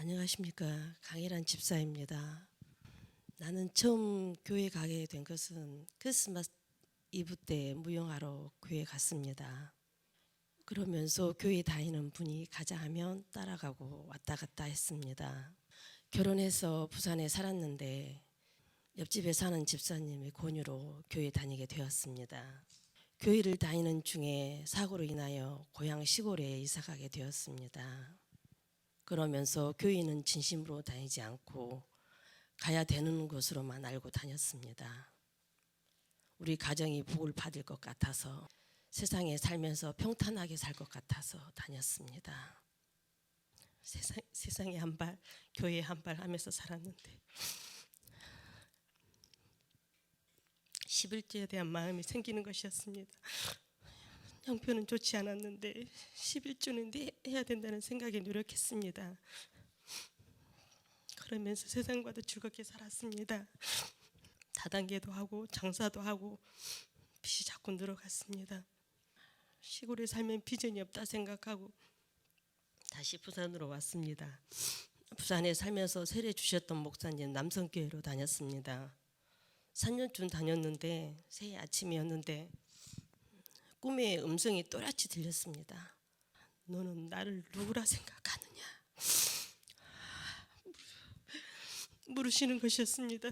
안녕하십니까. 강일한 집사입니다. 나는 처음 교회 가게 된 것은 크리스마스 이브 때 무용하러 교회 갔습니다. 그러면서 교회 다니는 분이 가자 하면 따라가고 왔다 갔다 했습니다. 결혼해서 부산에 살았는데 옆집에 사는 집사님의 권유로 교회 다니게 되었습니다. 교회를 다니는 중에 사고로 인하여 고향 시골에 이사가게 되었습니다. 그러면서 교회는 진심으로 다니지 않고 가야 되는 곳으로만 알고 다녔습니다. 우리 가정이 복을 받을 것 같아서, 세상에 살면서 평탄하게 살 것 같아서 다녔습니다. 세상에 한 발, 교회에 한 발 하면서 살았는데 11조에 대한 마음이 생기는 것이었습니다. 형편은 좋지 않았는데 11조는 해야 된다는 생각에 노력했습니다. 그러면서 세상과도 즐겁게 살았습니다. 다단계도 하고 장사도 하고 빚이 자꾸 늘어갔습니다. 시골에 살면 비전이 없다 생각하고 다시 부산으로 왔습니다. 부산에 살면서 세례 주셨던 목사님 남성교회로 다녔습니다. 3년쯤 다녔는데 새해 아침이었는데 꿈에 음성이 또렷이 들렸습니다. 너는 나를 누구라 생각하느냐 물으시는 것이었습니다.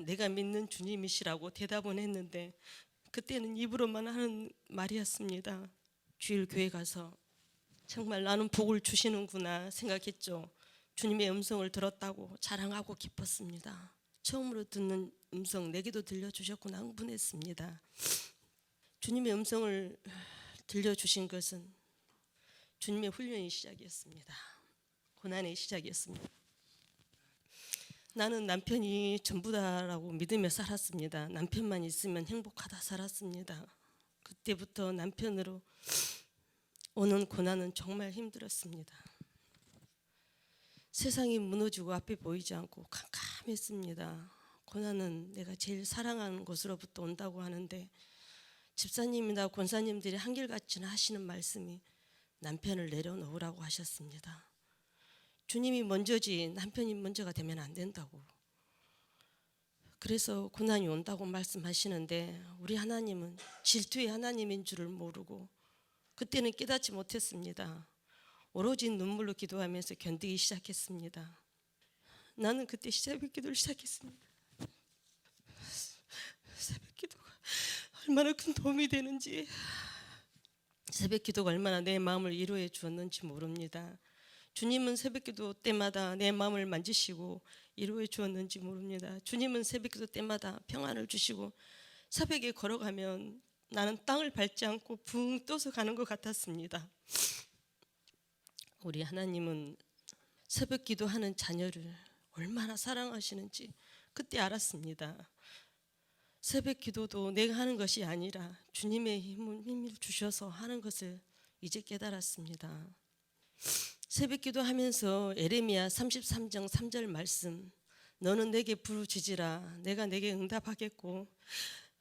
내가 믿는 주님이시라고 대답은 했는데 그때는 입으로만 하는 말이었습니다. 주일 교회 가서 정말 나는 복을 주시는구나 생각했죠. 주님의 음성을 들었다고 자랑하고 기뻤습니다. 처음으로 듣는 음성 내게도 들려주셨구나 흥분했습니다. 주님의 음성을 들려주신 것은 주님의 훈련의 시작이었습니다. 고난의 시작이었습니다. 나는 남편이 전부다라고 믿으며 살았습니다. 남편만 있으면 행복하다 살았습니다. 그때부터 남편으로 오는 고난은 정말 힘들었습니다. 세상이 무너지고 앞이 보이지 않고 캄캄했습니다. 고난은 내가 제일 사랑하는 곳으로부터 온다고 하는데 집사님이나 권사님들이 한결같이 하시는 말씀이 남편을 내려놓으라고 하셨습니다. 주님이 먼저지 남편이 먼저가 되면 안 된다고. 그래서 고난이 온다고 말씀하시는데 우리 하나님은 질투의 하나님인 줄을 모르고 그때는 깨닫지 못했습니다. 오로지 눈물로 기도하면서 견디기 시작했습니다. 나는 그때 새벽 기도를 시작했습니다. 새벽 기도가 얼마나 큰 도움이 되는지, 새벽 기도가 얼마나 내 마음을 위로해 주었는지 모릅니다. 주님은 새벽기도 때마다 내 마음을 만지시고 위로해 주었는지 모릅니다. 주님은 새벽기도 때마다 평안을 주시고 새벽에 걸어가면 나는 땅을 밟지 않고 붕 떠서 가는 것 같았습니다. 우리 하나님은 새벽기도 하는 자녀를 얼마나 사랑하시는지 그때 알았습니다. 새벽기도도 내가 하는 것이 아니라 주님의 힘을 주셔서 하는 것을 이제 깨달았습니다. 새벽기도 하면서 에레미야 33장 3절 말씀, 너는 내게 부르짖으라 내가 내게 응답하겠고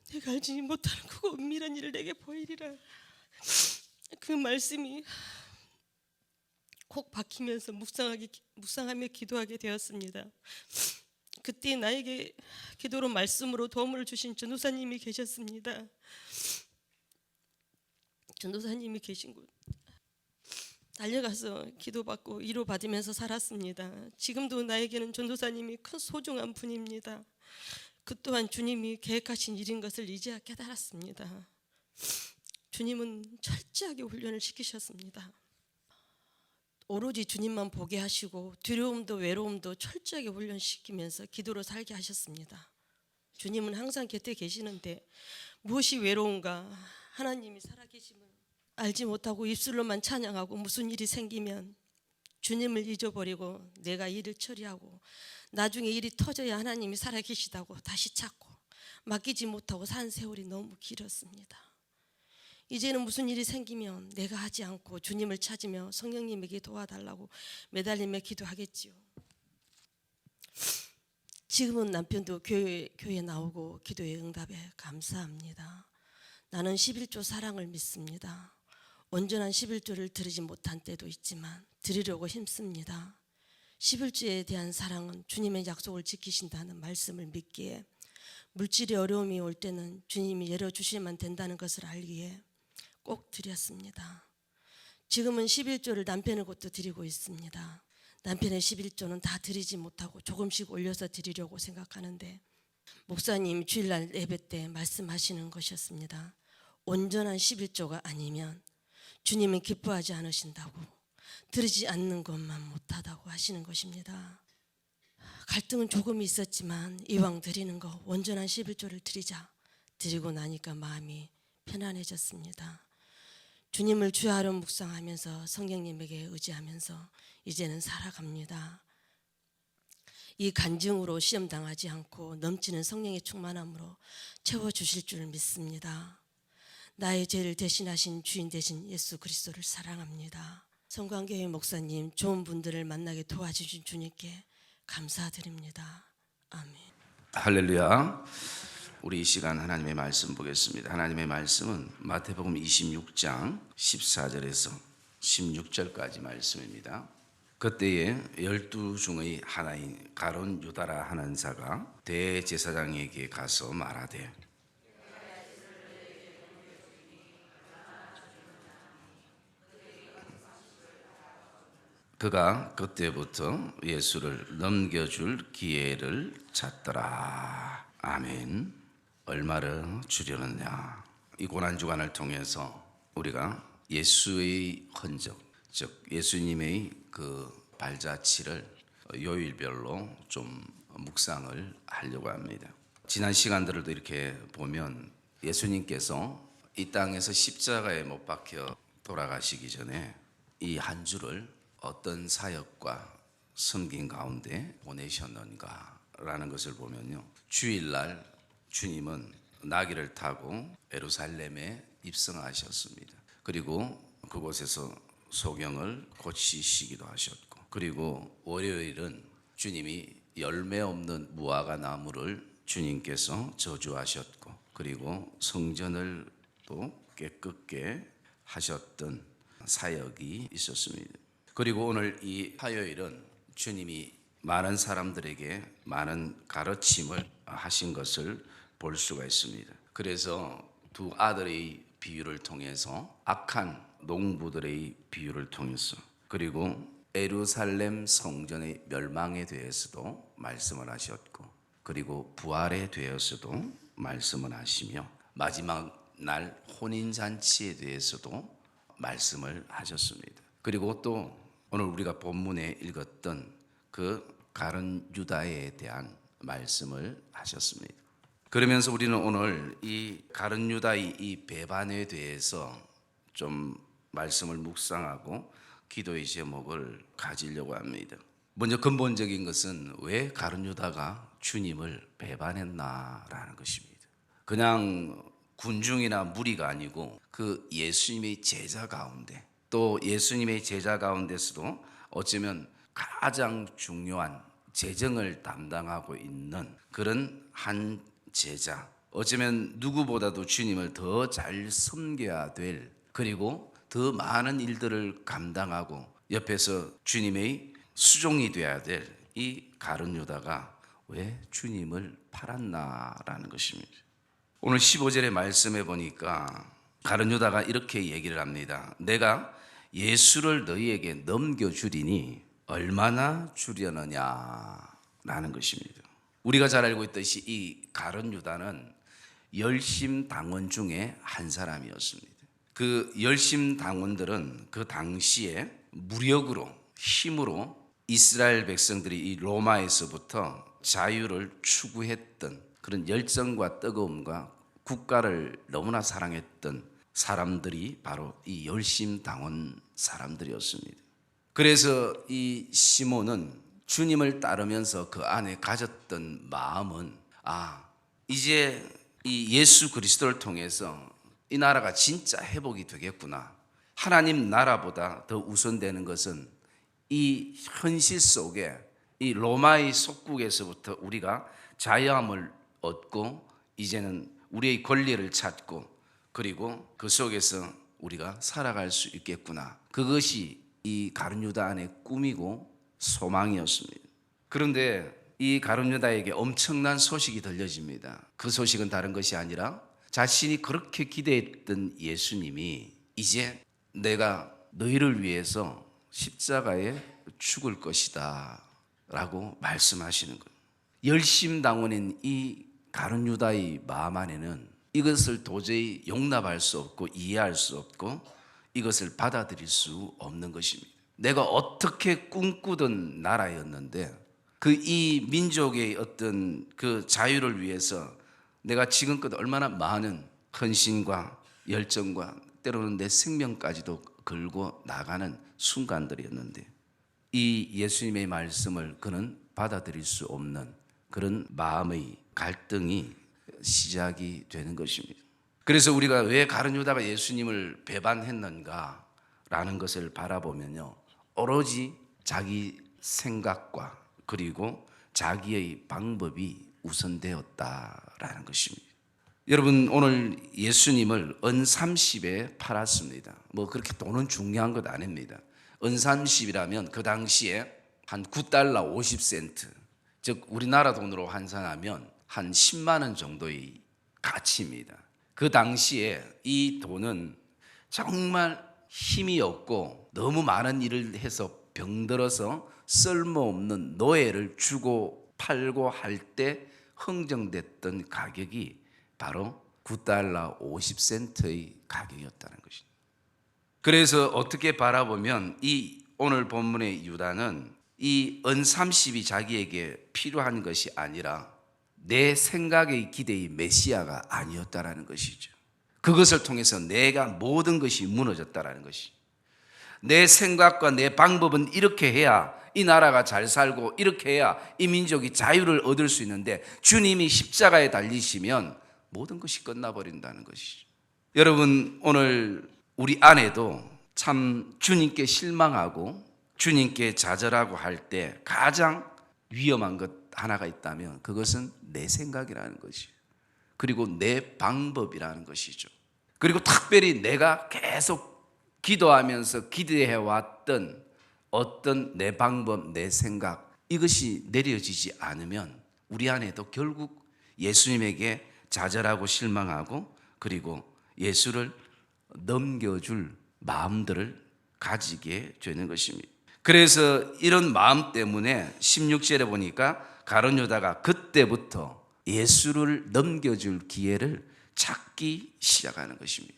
내가 알지 못하는 크고 은밀한 일을 내게 보이리라. 그 말씀이 콕 박히면서 묵상하며 기도하게 되었습니다. 그때 나에게 기도로 말씀으로 도움을 주신 전도사님이 계셨습니다. 전도사님이 계신 곳 달려가서 기도받고 위로받으면서 살았습니다. 지금도 나에게는 전도사님이 큰 소중한 분입니다. 그 또한 주님이 계획하신 일인 것을 이제야 깨달았습니다. 주님은 철저하게 훈련을 시키셨습니다. 오로지 주님만 보게 하시고 두려움도 외로움도 철저하게 훈련시키면서 기도로 살게 하셨습니다. 주님은 항상 곁에 계시는데 무엇이 외로운가, 하나님이 살아계심을 알지 못하고 입술로만 찬양하고 무슨 일이 생기면 주님을 잊어버리고 내가 일을 처리하고 나중에 일이 터져야 하나님이 살아계시다고 다시 찾고 맡기지 못하고 산 세월이 너무 길었습니다. 이제는 무슨 일이 생기면 내가 하지 않고 주님을 찾으며 성령님에게 도와달라고 매달리며 기도하겠지요. 지금은 남편도 교회에 나오고 기도의 응답에 감사합니다. 나는 11조 사랑을 믿습니다. 온전한 11조를 드리지 못한 때도 있지만 드리려고 힘씁니다. 11조에 대한 사랑은 주님의 약속을 지키신다는 말씀을 믿기에, 물질의 어려움이 올 때는 주님이 열어주시면 된다는 것을 알기에 꼭 드렸습니다. 지금은 11조를 남편의 곳도 드리고 있습니다. 남편의 11조는 다 드리지 못하고 조금씩 올려서 드리려고 생각하는데, 목사님 주일날 예배 때 말씀하시는 것이었습니다. 온전한 11조가 아니면 주님은 기뻐하지 않으신다고, 드리지 않는 것만 못하다고 하시는 것입니다. 갈등은 조금 있었지만 이왕 드리는 거 온전한 11조를 드리자. 드리고 나니까 마음이 편안해졌습니다. 주님을 주야로 묵상하면서 성령님에게 의지하면서 이제는 살아갑니다. 이 간증으로 시험당하지 않고 넘치는 성령의 충만함으로 채워주실 줄 믿습니다. 나의 죄를 대신하신 주인 되신 예수 그리스도를 사랑합니다. 성광교회 목사님, 좋은 분들을 만나게 도와주신 주님께 감사드립니다. 아멘. 할렐루야. 우리 이 시간 하나님의 말씀 보겠습니다. 하나님의 말씀은 마태복음 26장 14절에서 16절까지 말씀입니다. 그때에 12 중의 하나인 가룟 유다라 하는 자가 대제사장에게 가서 말하되, 그가 그때부터 예수를 넘겨줄 기회를 찾더라. 아멘. 얼마를 주려느냐. 이 고난주간을 통해서 우리가 예수의 흔적, 즉 예수님의 그 발자취를 요일별로 좀 묵상을 하려고 합니다. 지난 시간들도 이렇게 보면 예수님께서 이 땅에서 십자가에 못 박혀 돌아가시기 전에 이 한 주를 어떤 사역과 섬긴 가운데 보내셨는가라는 것을 보면요, 주일날 주님은 나귀를 타고 예루살렘에 입성하셨습니다. 그리고 그곳에서 소경을 고치시기도 하셨고, 그리고 월요일은 주님이 열매 없는 무화과 나무를 주님께서 저주하셨고, 그리고 성전을 또 깨끗게 하셨던 사역이 있었습니다. 그리고 오늘 이 화요일은 주님이 많은 사람들에게 많은 가르침을 하신 것을 볼 수가 있습니다. 그래서 두 아들의 비유를 통해서, 악한 농부들의 비유를 통해서, 그리고 예루살렘 성전의 멸망에 대해서도 말씀을 하셨고, 그리고 부활에 대해서도 말씀을 하시며, 마지막 날 혼인잔치에 대해서도 말씀을 하셨습니다. 그리고 또 오늘 우리가 본문에 읽었던 그 가룟 유다에 대한 말씀을 하셨습니다. 그러면서 우리는 오늘 이 가룟 유다의 이 배반에 대해서 좀 말씀을 묵상하고 기도의 제목을 가지려고 합니다. 먼저 근본적인 것은 왜 가룟 유다가 주님을 배반했나라는 것입니다. 그냥 군중이나 무리가 아니고 그 예수님의 제자 가운데, 또 예수님의 제자 가운데서도 어쩌면 가장 중요한 재정을 담당하고 있는 그런 한 제자, 어쩌면 누구보다도 주님을 더 잘 섬겨야 될, 그리고 더 많은 일들을 감당하고 옆에서 주님의 수종이 되어야 될 이 가룟 유다가 왜 주님을 팔았나라는 것입니다. 오늘 15절의 말씀에 보니까 가룟 유다가 이렇게 얘기를 합니다. 내가 예수를 너희에게 넘겨주리니 얼마나 주려느냐라는 것입니다. 우리가 잘 알고 있듯이 이 가룟 유다는 열심당원 중에 한 사람이었습니다. 그 열심당원들은 그 당시에 무력으로, 힘으로 이스라엘 백성들이 이 로마에서부터 자유를 추구했던 그런 열정과 뜨거움과 국가를 너무나 사랑했던 사람들이 바로 이 열심당원 사람들이었습니다. 그래서 이 시몬은 주님을 따르면서 그 안에 가졌던 마음은, 이제 이 예수 그리스도를 통해서 이 나라가 진짜 회복이 되겠구나. 하나님 나라보다 더 우선되는 것은 이 현실 속에 이 로마의 속국에서부터 우리가 자유함을 얻고 이제는 우리의 권리를 찾고, 그리고 그 속에서 우리가 살아갈 수 있겠구나. 그것이 이 가룟 유다 안의 꿈이고 소망이었습니다. 그런데 이 가룟 유다에게 엄청난 소식이 들려집니다. 그 소식은 다른 것이 아니라 자신이 그렇게 기대했던 예수님이 이제 내가 너희를 위해서 십자가에 죽을 것이다 라고 말씀하시는 거예요. 열심당원인 이 가룟 유다의 마음 안에는 이것을 도저히 용납할 수 없고 이해할 수 없고 이것을 받아들일 수 없는 것입니다. 내가 어떻게 꿈꾸던 나라였는데 그 이 민족의 어떤 그 자유를 위해서 내가 지금껏 얼마나 많은 헌신과 열정과 때로는 내 생명까지도 걸고 나가는 순간들이었는데 이 예수님의 말씀을 그는 받아들일 수 없는 그런 마음의 갈등이 시작이 되는 것입니다. 그래서 우리가 왜 가룟 유다가 예수님을 배반했는가 라는 것을 바라보면요, 오로지 자기 생각과 그리고 자기의 방법이 우선되었다라는 것입니다. 여러분, 오늘 예수님을 은 30에 팔았습니다. 뭐 그렇게 돈은 중요한 것 아닙니다. 은 30이라면 그 당시에 한 9달러 50센트, 즉 우리나라 돈으로 환산하면 한 10만 원 정도의 가치입니다. 그 당시에 이 돈은 정말 힘이 없고 너무 많은 일을 해서 병들어서 쓸모없는 노예를 주고 팔고 할 때 흥정됐던 가격이 바로 9달러 50센트의 가격이었다는 것입니다. 그래서 어떻게 바라보면 이 오늘 본문의 유다는 이 은 30이 자기에게 필요한 것이 아니라 내 생각의 기대의 메시아가 아니었다라는 것이죠. 그것을 통해서 내가 모든 것이 무너졌다라는 것이, 내 생각과 내 방법은 이렇게 해야 이 나라가 잘 살고 이렇게 해야 이 민족이 자유를 얻을 수 있는데 주님이 십자가에 달리시면 모든 것이 끝나버린다는 것이죠. 여러분, 오늘 우리 안에도 참 주님께 실망하고 주님께 좌절하고 할 때 가장 위험한 것 하나가 있다면 그것은 내 생각이라는 것이에요. 그리고 내 방법이라는 것이죠. 그리고 특별히 내가 계속 기도하면서 기대해왔던 어떤 내 방법, 내 생각, 이것이 내려지지 않으면 우리 안에도 결국 예수님에게 좌절하고 실망하고 그리고 예수를 넘겨줄 마음들을 가지게 되는 것입니다. 그래서 이런 마음 때문에 16절에 보니까 가룟 유다가 그때부터 예수를 넘겨줄 기회를 찾기 시작하는 것입니다.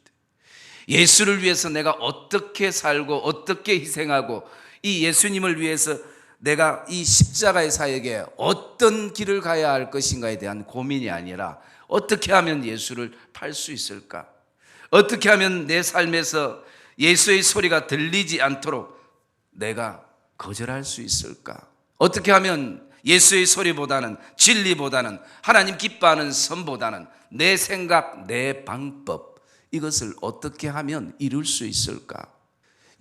예수를 위해서 내가 어떻게 살고 어떻게 희생하고 이 예수님을 위해서 내가 이 십자가의 사역에 어떤 길을 가야 할 것인가에 대한 고민이 아니라 어떻게 하면 예수를 팔 수 있을까? 어떻게 하면 내 삶에서 예수의 소리가 들리지 않도록 내가 거절할 수 있을까? 어떻게 하면 예수의 소리보다는, 진리보다는, 하나님 기뻐하는 선보다는 내 생각, 내 방법, 이것을 어떻게 하면 이룰 수 있을까?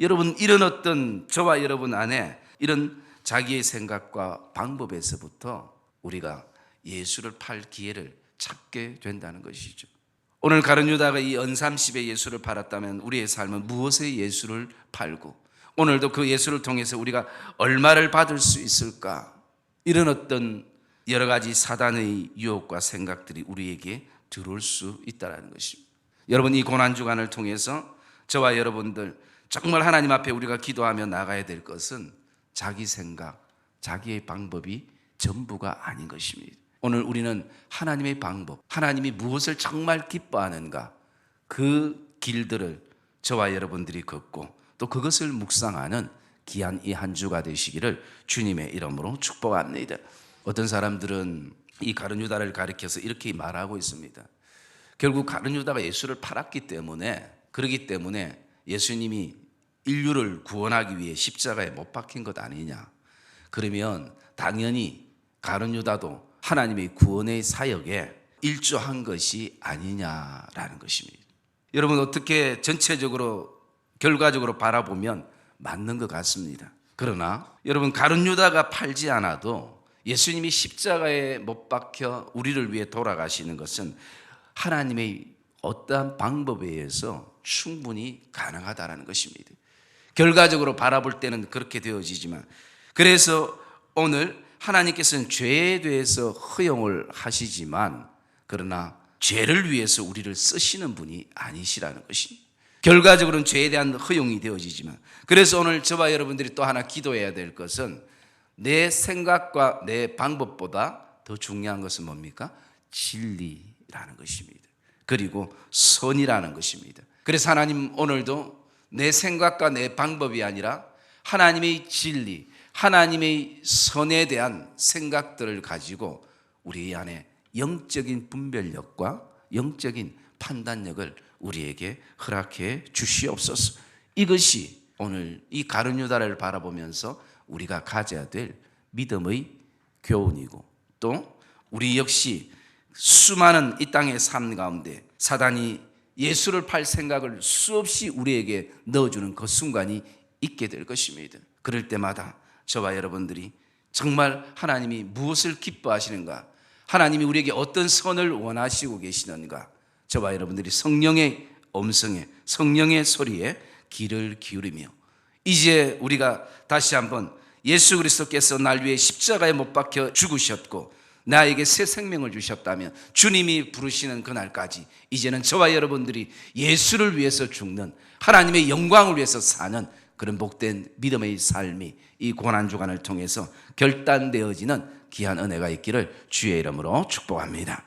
여러분, 이런 어떤 저와 여러분 안에 이런 자기의 생각과 방법에서부터 우리가 예수를 팔 기회를 찾게 된다는 것이죠. 오늘 가룟 유다가 이 은 30에 예수를 팔았다면 우리의 삶은 무엇에 예수를 팔고 오늘도 그 예수를 통해서 우리가 얼마를 받을 수 있을까? 이런 어떤 여러 가지 사단의 유혹과 생각들이 우리에게 들어올 수 있다는 것입니다. 여러분, 이 고난주간을 통해서 저와 여러분들 정말 하나님 앞에 우리가 기도하며 나가야 될 것은 자기 생각, 자기의 방법이 전부가 아닌 것입니다. 오늘 우리는 하나님의 방법, 하나님이 무엇을 정말 기뻐하는가, 그 길들을 저와 여러분들이 걷고 또 그것을 묵상하는 귀한 이 한 주가 되시기를 주님의 이름으로 축복합니다. 어떤 사람들은 이 가룟 유다를 가리켜서 이렇게 말하고 있습니다. 결국 가룟 유다가 예수를 팔았기 때문에, 그러기 때문에 예수님이 인류를 구원하기 위해 십자가에 못 박힌 것 아니냐. 그러면 당연히 가룟 유다도 하나님의 구원의 사역에 일조한 것이 아니냐라는 것입니다. 여러분, 어떻게 전체적으로 결과적으로 바라보면 맞는 것 같습니다. 그러나 여러분, 가룟 유다가 팔지 않아도 예수님이 십자가에 못 박혀 우리를 위해 돌아가시는 것은 하나님의 어떠한 방법에 의해서 충분히 가능하다라는 것입니다. 결과적으로 바라볼 때는 그렇게 되어지지만, 그래서 오늘 하나님께서는 죄에 대해서 허용을 하시지만, 그러나 죄를 위해서 우리를 쓰시는 분이 아니시라는 것입니다. 결과적으로는 죄에 대한 허용이 되어지지만, 그래서 오늘 저와 여러분들이 또 하나 기도해야 될 것은, 내 생각과 내 방법보다 더 중요한 것은 뭡니까? 진리라는 것입니다. 그리고 선이라는 것입니다. 그래서 하나님 오늘도 내 생각과 내 방법이 아니라 하나님의 진리, 하나님의 선에 대한 생각들을 가지고 우리 안에 영적인 분별력과 영적인 판단력을 우리에게 허락해 주시옵소서. 이것이 오늘 이 가룟 유다를 바라보면서 우리가 가져야 될 믿음의 교훈이고, 또 우리 역시 수많은 이 땅의 삶 가운데 사단이 예수를 팔 생각을 수없이 우리에게 넣어주는 그 순간이 있게 될 것입니다. 그럴 때마다 저와 여러분들이 정말 하나님이 무엇을 기뻐하시는가, 하나님이 우리에게 어떤 선을 원하시고 계시는가, 저와 여러분들이 성령의 음성에, 성령의 소리에 귀를 기울이며, 이제 우리가 다시 한번 예수 그리스도께서 날 위해 십자가에 못 박혀 죽으셨고 나에게 새 생명을 주셨다면, 주님이 부르시는 그날까지 이제는 저와 여러분들이 예수를 위해서 죽는, 하나님의 영광을 위해서 사는 그런 복된 믿음의 삶이 이 고난주간을 통해서 결단되어지는 귀한 은혜가 있기를 주의 이름으로 축복합니다.